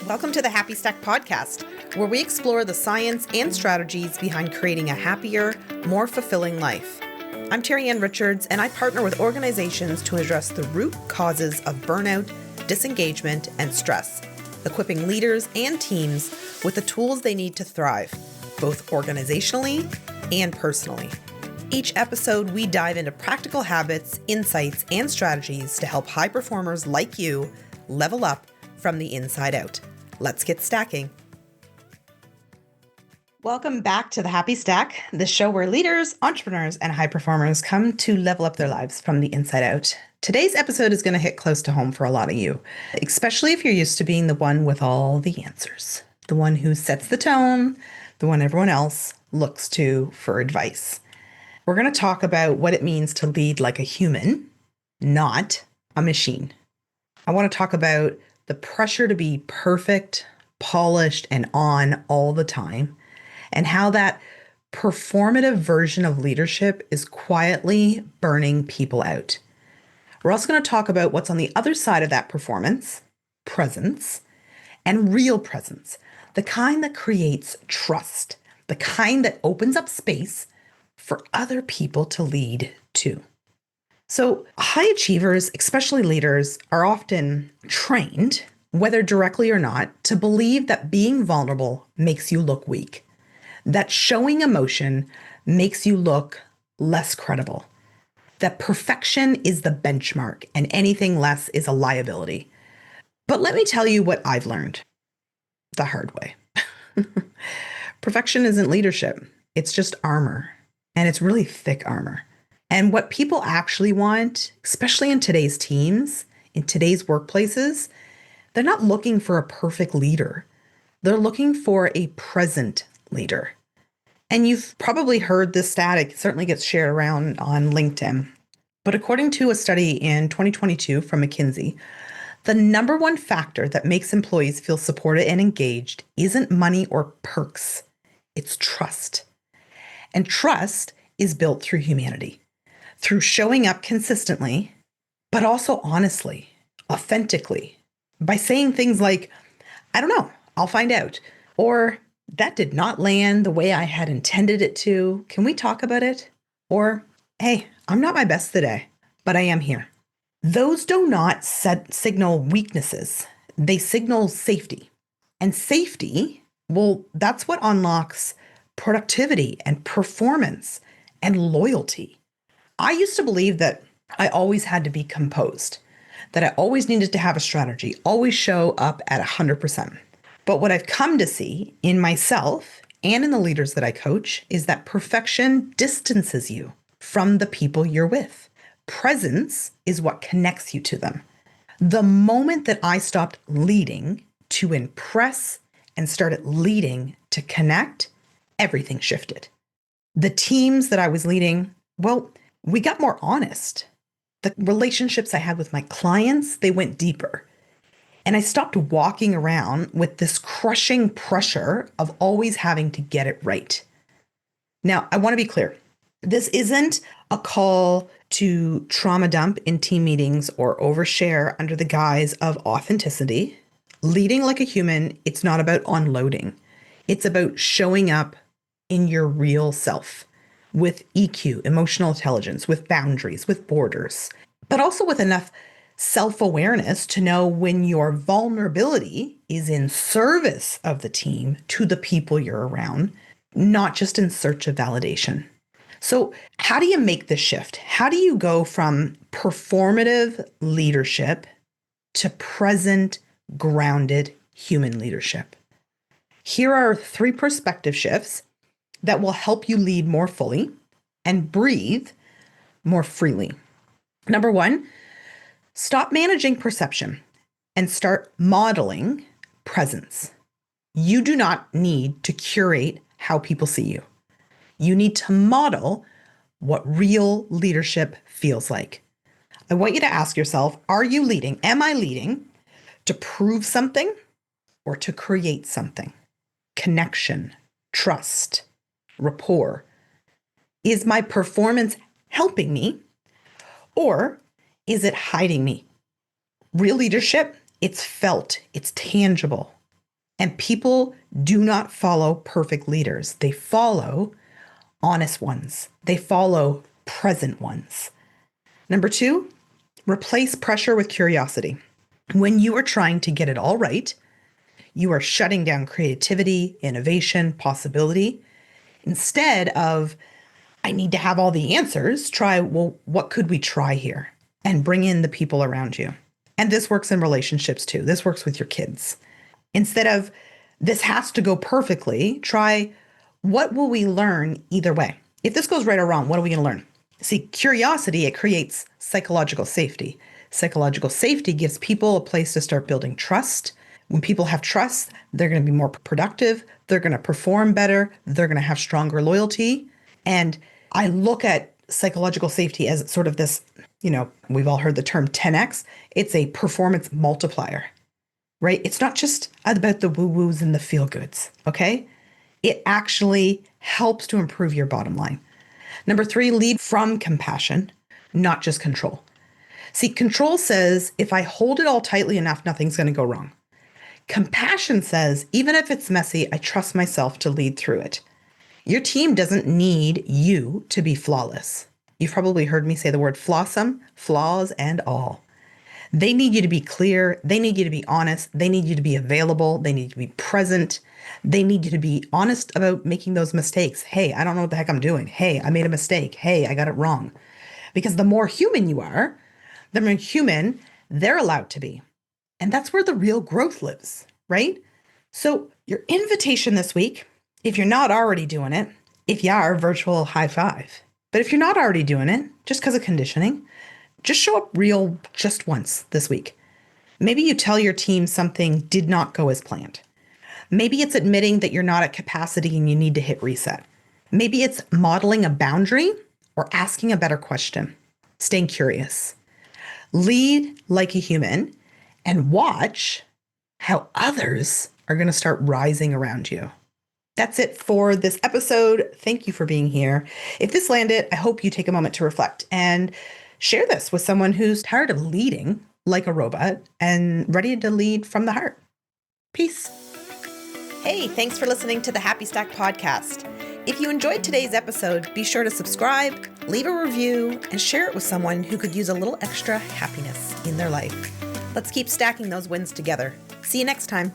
Welcome to the Happy Stack podcast, where we explore the science and strategies behind creating a happier, more fulfilling life. I'm Terri-Ann Richards, and I partner with organizations to address the root causes of burnout, disengagement, and stress, equipping leaders and teams with the tools they need to thrive, both organizationally and personally. Each episode, we dive into practical habits, insights, and strategies to help high performers like you level up from the inside out. Let's get stacking. Welcome back to the Happy Stack, the show where leaders, entrepreneurs, and high performers come to level up their lives from the inside out. Today's episode is going to hit close to home for a lot of you, especially if you're used to being the one with all the answers, the one who sets the tone, the one everyone else looks to for advice. We're going to talk about what it means to lead like a human, not a machine. I want to talk about the pressure to be perfect, polished, and on all the time, and how that performative version of leadership is quietly burning people out. We're also going to talk about what's on the other side of that performance, presence, and real presence, the kind that creates trust, the kind that opens up space for other people to lead too. So high achievers, especially leaders, are often trained, whether directly or not, to believe that being vulnerable makes you look weak, that showing emotion makes you look less credible, that perfection is the benchmark and anything less is a liability. But let me tell you what I've learned the hard way. Perfection isn't leadership. It's just armor, and it's really thick armor. And what people actually want, especially in today's teams, in today's workplaces, they're not looking for a perfect leader. They're looking for a present leader. And you've probably heard this static, it certainly gets shared around on LinkedIn. But according to a study in 2022 from McKinsey, the number one factor that makes employees feel supported and engaged isn't money or perks. It's trust. And trust is built through humanity, through showing up consistently, but also honestly, authentically, by saying things like, I don't know, I'll find out, or that did not land the way I had intended it to. Can we talk about it? Or, hey, I'm not my best today, but I am here. Those do not signal weaknesses. They signal safety. And safety, well, that's what unlocks productivity and performance and loyalty. I used to believe that I always had to be composed, that I always needed to have a strategy, always show up at 100%. But what I've come to see in myself and in the leaders that I coach is that perfection distances you from the people you're with. Presence is what connects you to them. The moment that I stopped leading to impress and started leading to connect, everything shifted. The teams that I was leading, well, we got more honest. The relationships I had with my clients, they went deeper. And I stopped walking around with this crushing pressure of always having to get it right. Now, I want to be clear. This isn't a call to trauma dump in team meetings or overshare under the guise of authenticity. Leading like a human, it's not about unloading. It's about showing up in your real self with EQ, emotional intelligence, with boundaries, with borders, but also with enough self-awareness to know when your vulnerability is in service of the team to the people you're around, not just in search of validation. So how do you make this shift? How do you go from performative leadership to present, grounded human leadership? Here are 3 perspective shifts that will help you lead more fully and breathe more freely. Number 1, stop managing perception and start modeling presence. You do not need to curate how people see you. You need to model what real leadership feels like. I want you to ask yourself, are you leading? Am I leading to prove something or to create something? Connection, trust, rapport. Is my performance helping me or is it hiding me? Real leadership, it's felt, it's tangible, And people do not follow perfect leaders. They follow honest ones. They follow present ones. Number 2, replace pressure with curiosity. When you are trying to get it all right, you are shutting down creativity, innovation, possibility. Instead of, I need to have all the answers, try, well, what could we try here? And bring in the people around you. And this works in relationships too. This works with your kids. Instead of, this has to go perfectly, try, what will we learn either way? If this goes right or wrong, what are we going to learn? See, curiosity, it creates psychological safety. Psychological safety gives people a place to start building trust. When people have trust, they're going to be more productive. They're going to perform better. They're going to have stronger loyalty. And I look at psychological safety as sort of this, we've all heard the term 10x. It's a performance multiplier, right? It's not just about the woo-woos and the feel-goods, okay? It actually helps to improve your bottom line. Number 3, lead from compassion, not just control. See, control says, if I hold it all tightly enough, nothing's going to go wrong. Compassion says, even if it's messy, I trust myself to lead through it. Your team doesn't need you to be flawless. You've probably heard me say the word flawsome, flaws and all. They need you to be clear. They need you to be honest. They need you to be available. They need you to be present. They need you to be honest about making those mistakes. Hey, I don't know what the heck I'm doing. Hey, I made a mistake. Hey, I got it wrong. Because the more human you are, the more human they're allowed to be. And that's where the real growth lives, right? So your invitation this week, if you're not already doing it, if you are, virtual high five. But if you're not already doing it, just because of conditioning, just show up real just once this week. Maybe you tell your team something did not go as planned. Maybe it's admitting that you're not at capacity and you need to hit reset. Maybe it's modeling a boundary or asking a better question, staying curious. Lead like a human and watch how others are going to start rising around you. That's it for this episode. Thank you for being here. If this landed, I hope you take a moment to reflect and share this with someone who's tired of leading like a robot and ready to lead from the heart. Peace. Hey, thanks for listening to the Happy Stack podcast. If you enjoyed today's episode, be sure to subscribe, leave a review, and share it with someone who could use a little extra happiness in their life. Let's keep stacking those wins together. See you next time.